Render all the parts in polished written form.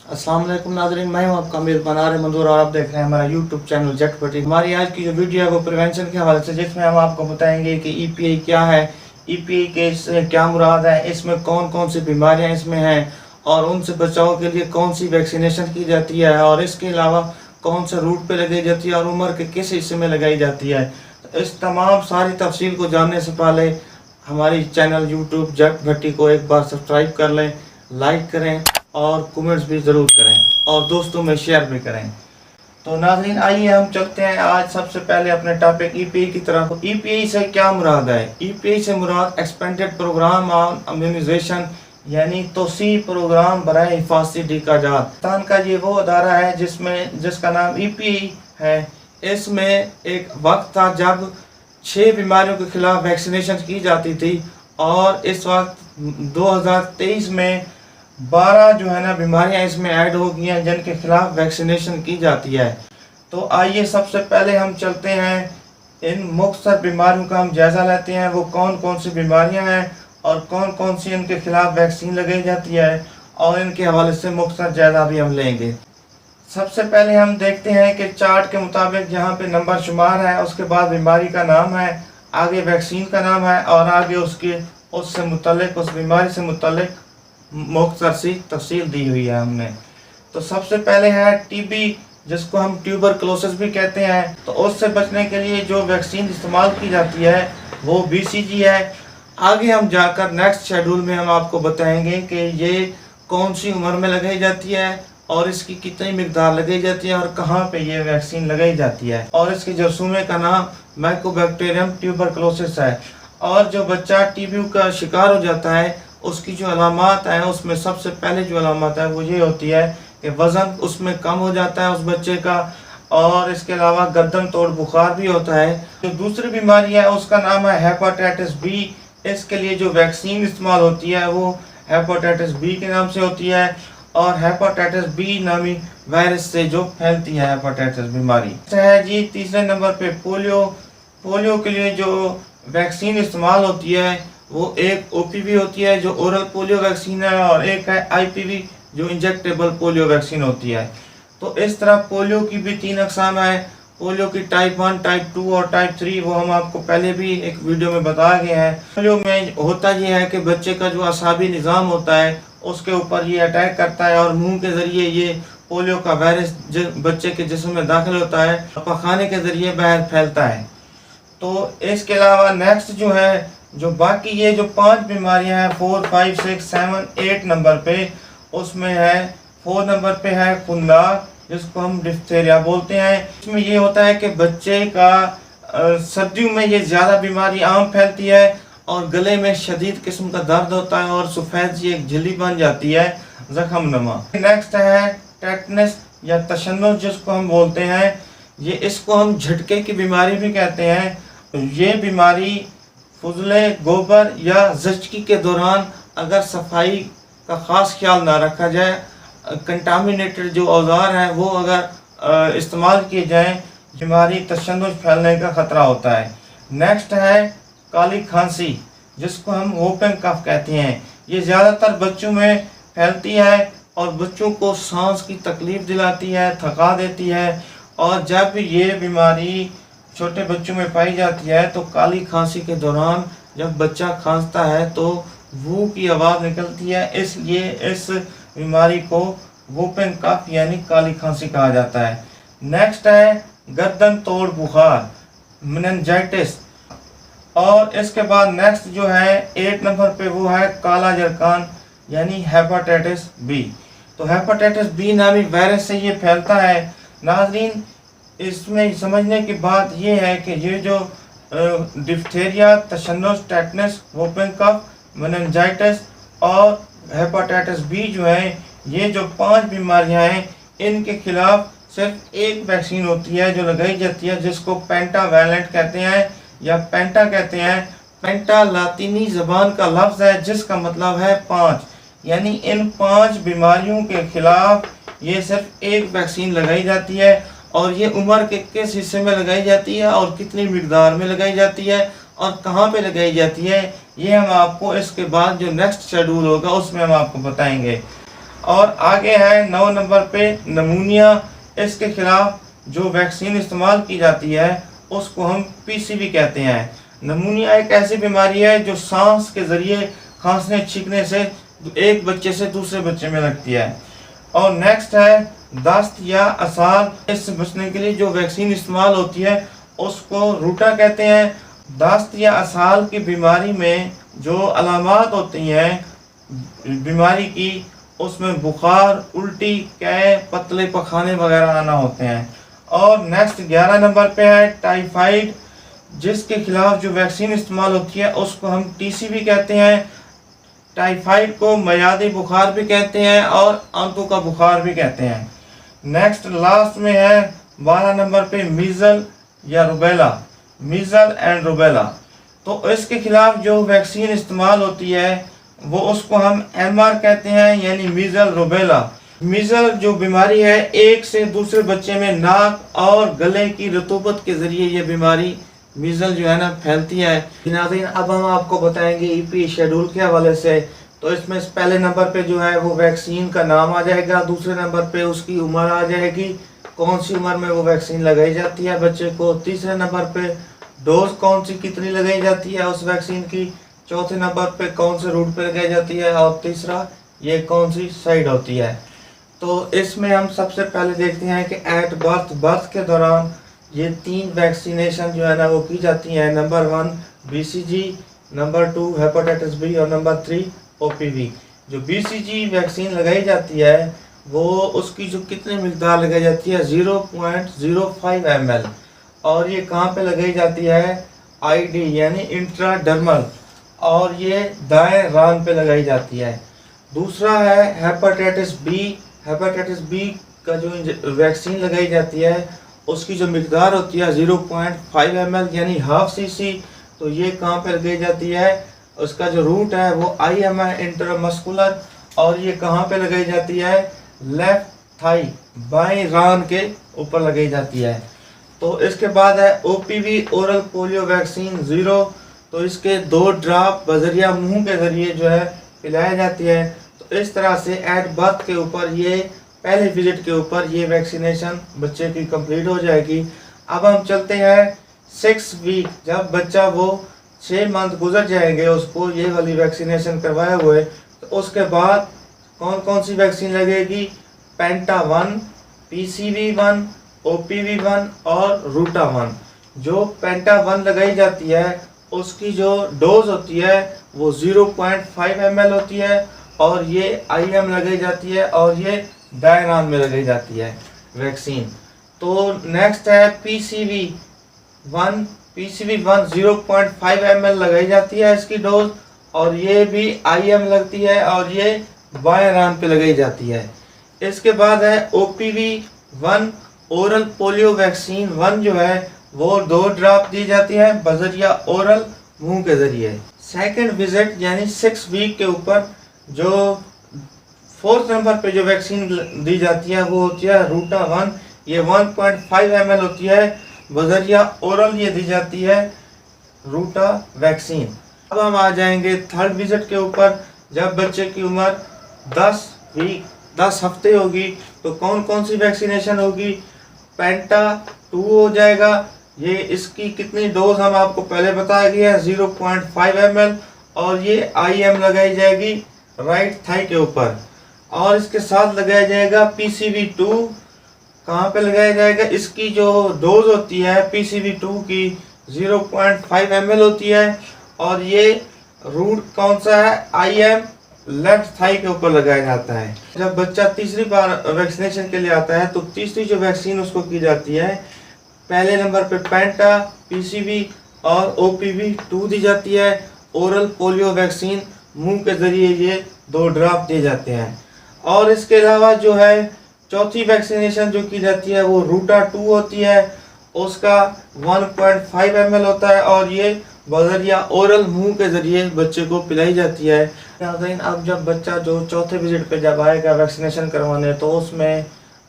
अस्सलाम वालेकुम नाज़रीन, मैं हूं आपका अमीर बनार मंजूर और आप देख रहे हैं हमारा यूट्यूब चैनल झटपटी। हमारी आज की जो वीडियो है वो प्रिवेंशन के हवाले से, जिसमें हम आपको बताएंगे कि ईपीआई क्या है, ईपीआई के से क्या मुराद है, इसमें कौन कौन सी बीमारियां इसमें हैं और उनसे बचाव के लिए कौन सी वैक्सीनेशन की जाती है और इसके अलावा कौन से रूट पे लगाई जाती है और उम्र के किस हिस्से में लगाई जाती है। तो इस तमाम सारी तफसील को जानने से पहले हमारी चैनल यूट्यूब झटपटी को एक बार सब्सक्राइब कर लें, लाइक करें और कमेंट्स भी ज़रूर करें और दोस्तों में शेयर भी करें। तो नाज़रीन, आइए हम चलते हैं आज सबसे पहले अपने टॉपिक ईपीआई की तरफ। ईपीआई से क्या मुराद है? ईपीआई से मुराद एक्सपेंडेड प्रोग्राम ऑन इम्यूनाइजेशन, यानी तोसी प्रोग्राम बराए हिफाजती टीकाजात। पाकिस्तान का ये वो अदारा है जिसका नाम ईपीआई है। इसमें एक वक्त था जब 6 बीमारियों के खिलाफ वैक्सीनेशन की जाती थी और इस वक्त 2023 में 12 जो है ना बीमारियां इसमें ऐड हो गई हैं जिनके खिलाफ वैक्सीनेशन की जाती है। तो आइए सबसे पहले हम चलते हैं, इन मुख्तसर बीमारियों का हम जायज़ा लेते हैं, वो कौन कौन सी बीमारियां हैं और कौन कौन सी इनके खिलाफ वैक्सीन लगाई जाती है और इनके हवाले से मुख्तसर जायज़ा भी हम लेंगे। सबसे पहले हम देखते हैं कि चार्ट के मुताबिक जहाँ पे नंबर शुमार है, उसके बाद बीमारी का नाम है, आगे वैक्सीन का नाम है और आगे उससे मुतल्लिक उस बीमारी से मुतल्लिक मुख्तसर सी तफसील दी हुई है हमने। तो सबसे पहले है टीबी, जिसको हम ट्यूबरकुलोसिस भी कहते हैं। तो उससे बचने के लिए जो वैक्सीन इस्तेमाल की जाती है वो बीसीजी है। आगे हम जाकर नेक्स्ट शेड्यूल में हम आपको बताएंगे कि ये कौन सी उम्र में लगाई जाती है और इसकी कितनी मिकदार लगाई जाती है और कहाँ पे ये वैक्सीन लगाई जाती है, और इसके जरसूमे का नाम माइकोबैक्टीरियम ट्यूबरकुलोसिस है। और जो बच्चा टीबी का शिकार हो जाता है उसकी जो अलामात हैं, उसमें सबसे पहले जो अलामत है वो ये होती है कि वज़न उसमें कम हो जाता है उस बच्चे का, और इसके अलावा गर्दन तोड़ बुखार भी होता है। जो दूसरी बीमारी है उसका नाम है हेपेटाइटिस बी। इसके लिए जो वैक्सीन इस्तेमाल होती है वो हेपेटाइटिस बी के नाम से होती है और हेपेटाइटिस बी नामी वायरस से जो फैलती है हेपेटाइटिस बीमारी है जी। तीसरे नंबर पे पोलियो के लिए जो वैक्सीन इस्तेमाल होती है वो एक ओपीवी होती है जो ओरल पोलियो वैक्सीन है और एक है आईपीवी जो इंजेक्टेबल पोलियो वैक्सीन होती है। तो इस तरह पोलियो की भी 3 अक़साम है। पोलियो की टाइप 1, टाइप 2 और टाइप 3 वो हम आपको पहले भी एक वीडियो में बता गए हैं। पोलियो में होता ये है कि बच्चे का जो असाबी निज़ाम होता है उसके ऊपर ये अटैक करता है और मुंह के ज़रिए ये पोलियो का वायरस बच्चे के जिस्म में दाखिल होता है, पखाने के ज़रिए बाहर फैलता है। तो इसके अलावा नेक्स्ट जो है, जो बाकी ये जो 5 बीमारियां हैं 4, 5, 6, 7, 8 नंबर पे, उसमें है 4 नंबर पे है खुंदा, जिसको हम डिप्थेरिया बोलते हैं। इसमें ये होता है कि बच्चे का सर्दियों में ये ज़्यादा बीमारी आम फैलती है और गले में शदीद किस्म का दर्द होता है और सफ़ेद सी एक झिल्ली बन जाती है, जख्म नुमा। नेक्स्ट है टेटनस या तशन्नुस जिसको हम बोलते हैं। ये इसको हम झटके की बीमारी भी कहते हैं। ये बीमारी फुजले, गोबर या ज़चकी के दौरान अगर सफाई का ख़ास ख्याल ना रखा जाए, कंटामिनेटेड जो औजार हैं वो अगर इस्तेमाल किए जाएं, बीमारी तशन्नुस फैलने का ख़तरा होता है। नेक्स्ट है काली खांसी, जिसको हम वोपिंग कफ कहते हैं। ये ज़्यादातर बच्चों में फैलती है और बच्चों को सांस की तकलीफ़ दिलाती है, थका देती है। और जब ये बीमारी छोटे बच्चों में पाई जाती है तो काली खांसी के दौरान जब बच्चा खांसता है तो वू की आवाज़ निकलती है, इसलिए इस बीमारी को वोपिंग कफ यानी काली खांसी कहा जाता है। नेक्स्ट है गर्दन तोड़ बुखार, मेनिंजाइटिस। और इसके बाद नेक्स्ट जो है 8 नंबर पे वो है काला जरकान यानी हेपेटाइटिस बी। तो हेपेटाइटिस बी नामी वायरस से ये फैलता है। नाज़रीन, इसमें समझने की बात यह है कि ये जो डिप्थेरिया, तशन्नुस, टेटनस, वोपिंग कफ, मेनिंजाइटिस और हेपेटाइटिस बी जो है, ये जो 5 बीमारियां हैं, इनके खिलाफ सिर्फ एक वैक्सीन होती है जो लगाई जाती है, जिसको पेंटावैलेंट कहते हैं या पेंटा कहते हैं। पेंटा लातीनी ज़बान का लफ्ज़ है जिसका मतलब है 5, यानी इन 5 बीमारियों के खिलाफ ये सिर्फ एक वैक्सीन लगाई जाती है। और ये उम्र के किस हिस्से में लगाई जाती है और कितनी मिकदार में लगाई जाती है और कहाँ पे लगाई जाती है, ये हम आपको इसके बाद जो नेक्स्ट शेड्यूल होगा उसमें हम आपको बताएंगे। और आगे है 9 नंबर पे नमूनिया। इसके खिलाफ जो वैक्सीन इस्तेमाल की जाती है उसको हम पीसीवी कहते हैं। नमूनिया एक ऐसी बीमारी है जो सांस के जरिए खांसने छींकने से एक बच्चे से दूसरे बच्चे में लगती है। और नेक्स्ट है दस्त या असाल। इससे बचने के लिए जो वैक्सीन इस्तेमाल होती है उसको रूटा कहते हैं। दस्त या असाल की बीमारी में जो अलामात होती हैं बीमारी की, उसमें बुखार, उल्टी, कै, पतले पखाने वगैरह आना होते हैं। और नेक्स्ट 11 नंबर पे है टाइफाइड, जिसके खिलाफ जो वैक्सीन इस्तेमाल होती है उसको हम टीसीवी कहते हैं। टाइफाइड को मियादी बुखार भी कहते हैं और आंतों का बुखार भी कहते हैं। नेक्स्ट लास्ट में है 12 नंबर पे मीजल या रुबेला, मीजल एंड रुबेला। तो इसके खिलाफ जो वैक्सीन इस्तेमाल होती है वो उसको हम एमआर कहते हैं, यानी मीजल रुबेला। मीजल जो बीमारी है एक से दूसरे बच्चे में नाक और गले की रतूबत के जरिए ये बीमारी मीजल जो है ना फैलती है। नाज़रीन, अब हम आपको बताएंगे ईपी शेड्यूल के हवाले से। तो इसमें पहले नंबर पे जो है वो वैक्सीन का नाम आ जाएगा, दूसरे नंबर पे उसकी उम्र आ जाएगी, कौन सी उम्र में वो वैक्सीन लगाई जाती है बच्चे को, तीसरे नंबर पे डोज कौन सी कितनी लगाई जाती है उस वैक्सीन की, चौथे नंबर पे कौन से रूट पे लगाई जाती है, और तीसरा ये कौन सी साइड होती है। तो इसमें हम सबसे पहले देखते हैं कि एट बर्थ के दौरान ये 3 वैक्सीनेशन जो है ना वो की जाती हैं। Number 1 BCG, number 2 hepatitis B और नंबर 3 OPV। जो BCG वैक्सीन लगाई जाती है वो उसकी जो कितनी मिकदार लगाई जाती है 0.05 ml, और ये कहाँ पे लगाई जाती है ID यानी इंट्राडर्मल, और ये दाएं रान पे लगाई जाती है। दूसरा है हेपेटाइटिस बी। हेपेटाइटिस बी का जो वैक्सीन लगाई जाती है उसकी जो मिकदार होती है 0.5 ml यानी हाफ cc। तो ये कहाँ पे लगाई जाती है, उसका जो रूट है वो IM है इंट्रामस्कुलर, और ये कहाँ पे लगाई जाती है लेफ्ट थाई बाएं रान के ऊपर लगाई जाती है। तो इसके बाद है OPV ओरल पोलियो वैक्सीन 0। तो इसके 2 ड्रॉप बजरिया मुंह के जरिए जो है पिलाई जाती है। तो इस तरह से एट बर्थ के ऊपर ये पहले विजिट के ऊपर ये वैक्सीनेशन बच्चे की कंप्लीट हो जाएगी। अब हम चलते हैं 6 वीक, जब बच्चा वो 6 मंथ गुजर जाएंगे उसको ये वाली वैक्सीनेशन करवाए हुए, तो उसके बाद कौन कौन सी वैक्सीन लगेगी, पेंटा 1, PCV 1, OPV 1 और रूटा 1। जो पेंटा 1 लगाई जाती है उसकी जो डोज होती है वो 0.5 ml होती है, और ये IM लगाई जाती है, और ये दायरान में लगाई जाती है वैक्सीन। तो नेक्स्ट है PCV 1 0.5 ml लगाई जाती है इसकी डोज, और ये भी IM लगती है, और ये बाएं रान पे लगाई जाती है। इसके बाद है OPV 1 ओरल पोलियो वैक्सीन 1 जो है वो 2 ड्रॉप दी जाती है बजर या ओरल मुंह के जरिए। सेकंड विजिट यानी 6 वीक के ऊपर जो 4th नंबर पे जो वैक्सीन दी जाती है वो होती है रूटा 1। ये 1.5 ml होती है बजर या ओरल, ये दी जाती है रूटा वैक्सीन। अब हम आ जाएंगे 3rd विजिट के ऊपर, जब बच्चे की उम्र 10 हफ्ते होगी। तो कौन कौन सी वैक्सीनेशन होगी, पेंटा 2 हो जाएगा। ये इसकी कितनी डोज हम आपको पहले बताया गया है 0.5 ml, और ये IM लगाई जाएगी राइट थाई के ऊपर, और इसके साथ लगाया जाएगा PCV 2। कहाँ पे लगाया जाएगा, इसकी जो डोज होती है PCV 2 की 0.5 ml होती है, और ये रूट कौन सा है IM लेफ्ट थाई के ऊपर लगाया जाता है। जब बच्चा तीसरी बार वैक्सीनेशन के लिए आता है तो तीसरी जो वैक्सीन उसको की जाती है, पहले नंबर पे पेंटा, PCV और OPV 2 दी जाती है। ओरल पोलियो वैक्सीन मुंह के जरिए ये 2 ड्रॉप दिए जाते हैं। और इसके अलावा जो है चौथी वैक्सीनेशन जो की जाती है वो रूटा 2 होती है, उसका 1.5 ml होता है, और ये बजर या ओरल मुंह के जरिए बच्चे को पिलाई जाती है। अब जब बच्चा जो चौथे विजिट पे जब आएगा वैक्सीनेशन करवाने, तो उसमें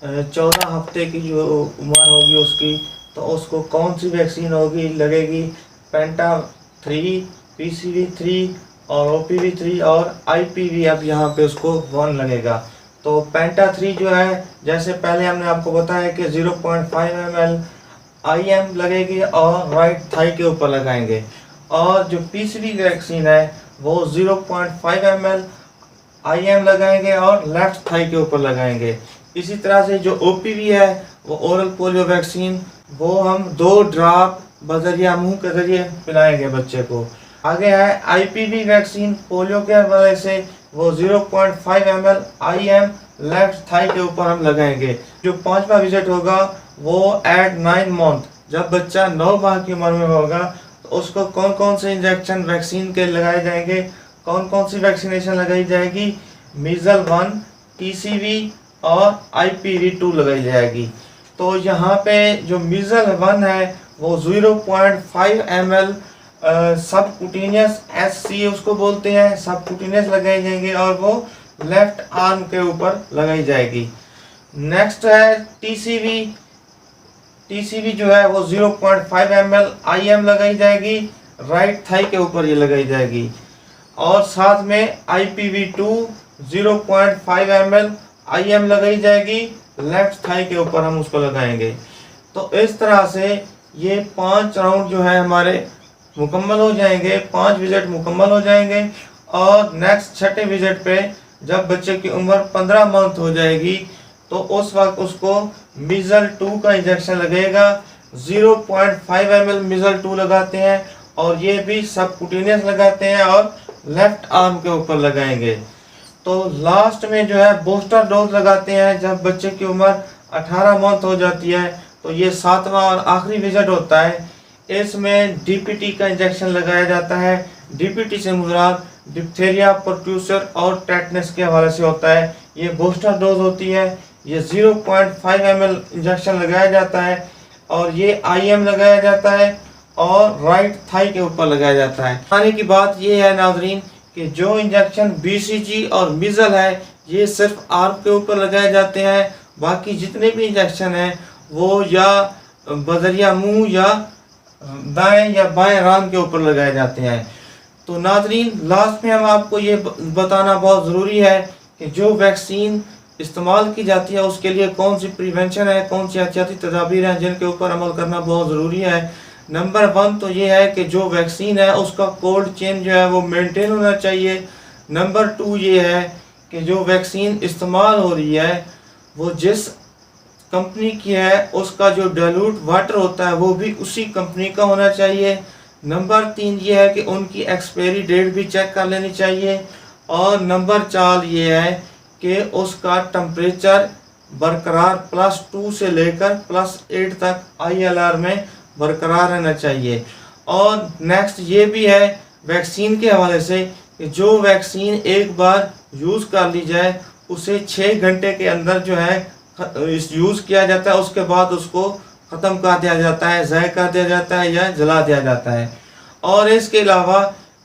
14 हफ्ते की जो उम्र होगी उसकी, तो उसको कौन सी वैक्सीन होगी लगेगी, पेंटा 3, PCV 3 और OPV 3 और IPV अब यहाँ पे उसको 1 लगेगा। तो पेंटा 3 जो है, जैसे पहले हमने आपको बताया कि 0.5 ml IM लगेगी और राइट थाई के ऊपर लगाएंगे, और जो PCV वैक्सीन है वो 0.5 ml IM लगाएंगे और लेफ्ट थाई के ऊपर लगाएंगे। इसी तरह से जो OPV है वो ओरल पोलियो वैक्सीन, वो हम 2 ड्रॉप बजरिया मुंह के जरिए पिलाएंगे बच्चे को। आगे है IPV वैक्सीन पोलियो के हवाले से, वो 0.5 ml IM लेफ्ट थाई के ऊपर हम लगाएंगे। जो 5वां विजिट होगा वो एट 9 मंथ, जब बच्चा 9 माह की उम्र में होगा तो उसको कौन कौन से इंजेक्शन वैक्सीन के लगाए जाएंगे, कौन कौन सी वैक्सीनेशन लगाई जाएगी, मीजल 1, TCV और IPV 2 लगाई जाएगी। तो यहाँ पे जो मीजल 1 है वो 0.5 ml सबकुटिनियस SC उसको बोलते हैं, सबकुटिनियस लगाई जाएंगे और वो लेफ्ट आर्म के ऊपर लगाई जाएगी। नेक्स्ट है TCV जो है वो 0.5 ml IM लगाई जाएगी, राइट थाई के ऊपर ये लगाई जाएगी। और साथ में IPV 2 0.5 ml IM लगाई जाएगी, लेफ्ट थाई के ऊपर हम उसको लगाएंगे। तो इस तरह से ये 5 राउंड जो है हमारे मुकम्मल हो जाएंगे, 5 विजिट मुकम्मल हो जाएंगे। और नेक्स्ट 6ठे विजिट पे जब बच्चे की उम्र 15 मंथ हो जाएगी तो उस वक्त उसको मीजल 2 का इंजेक्शन लगेगा। 0.5 ml मीजल 2 लगाते हैं और ये भी सबकुटिनियस लगाते हैं और लेफ्ट आर्म के ऊपर लगाएंगे। तो लास्ट में जो है बूस्टर डोज लगाते हैं जब बच्चे की उम्र 18 मंथ हो जाती है, तो ये 7वां और आखिरी विजिट होता है। इसमें DPT का इंजेक्शन लगाया जाता है। DPT से मुराद डिप्थेरिया, परट्यूसर और टेटनस के हवाले से होता है। ये बूस्टर डोज होती है। ये 0.5 ml इंजेक्शन लगाया जाता है और ये IM लगाया जाता है और राइट थाई के ऊपर लगाया जाता है। आने की बात ये है नाजरीन कि जो इंजेक्शन BCG और मीजल है ये सिर्फ आर्म के ऊपर लगाए जाते हैं, बाकी जितने भी इंजेक्शन हैं वो या बजरिया मुंह या दाएं या बाएं रान के ऊपर लगाए जाते हैं। तो नाजरीन लास्ट में हम आपको ये बताना बहुत ज़रूरी है कि जो वैक्सीन इस्तेमाल की जाती है उसके लिए कौन सी प्रिवेंशन है, कौन सी एहतियाती तदाबीर हैं जिनके ऊपर अमल करना बहुत ज़रूरी है। नंबर 1 तो ये है कि जो वैक्सीन है उसका कोल्ड चेन जो है वो मेंटेन होना चाहिए। नंबर 2 ये है कि जो वैक्सीन इस्तेमाल हो रही है वो जिस कंपनी की है उसका जो डाइल्यूट वाटर होता है वो भी उसी कंपनी का होना चाहिए। नंबर 3 ये है कि उनकी एक्सपायरी डेट भी चेक कर लेनी चाहिए। और नंबर 4 ये है कि उसका टेम्परेचर बरकरार +2 से लेकर +8 तक ILR में बरकरार रहना चाहिए। और नेक्स्ट ये भी है वैक्सीन के हवाले से कि जो वैक्सीन एक बार यूज़ कर ली जाए उसे 6 घंटे के अंदर जो है यूज़ किया जाता है, उसके बाद उसको ख़त्म कर दिया जाता है, ज़ाय कर दिया जाता है या जला दिया जाता है। और इसके अलावा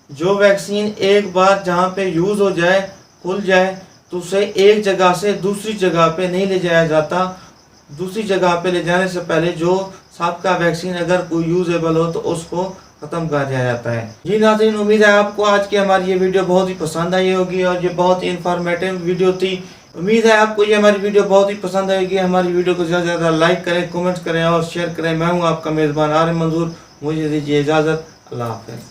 जो वैक्सीन एक बार जहाँ पे यूज़ हो जाए, खुल जाए, तो उसे एक जगह से दूसरी जगह पे नहीं ले जाया जाता। दूसरी जगह पे ले जाने से पहले जो साबका वैक्सीन अगर कोई यूजेबल हो तो उसको ख़त्म कर दिया जाता है। जी नाज़रीन, उम्मीद है आपको आज की हमारी ये वीडियो बहुत ही पसंद आई होगी और ये बहुत ही इंफॉर्मेटिव वीडियो थी। उम्मीद है आपको ये हमारी वीडियो बहुत ही पसंद आएगी। हमारी वीडियो को ज़्यादा से ज़्यादा लाइक करें, कमेंट्स करें और शेयर करें। मैं हूँ आपका मेज़बान आरिफ मंजूर, मुझे दीजिए इजाज़त। अल्लाह हाफ़िज़।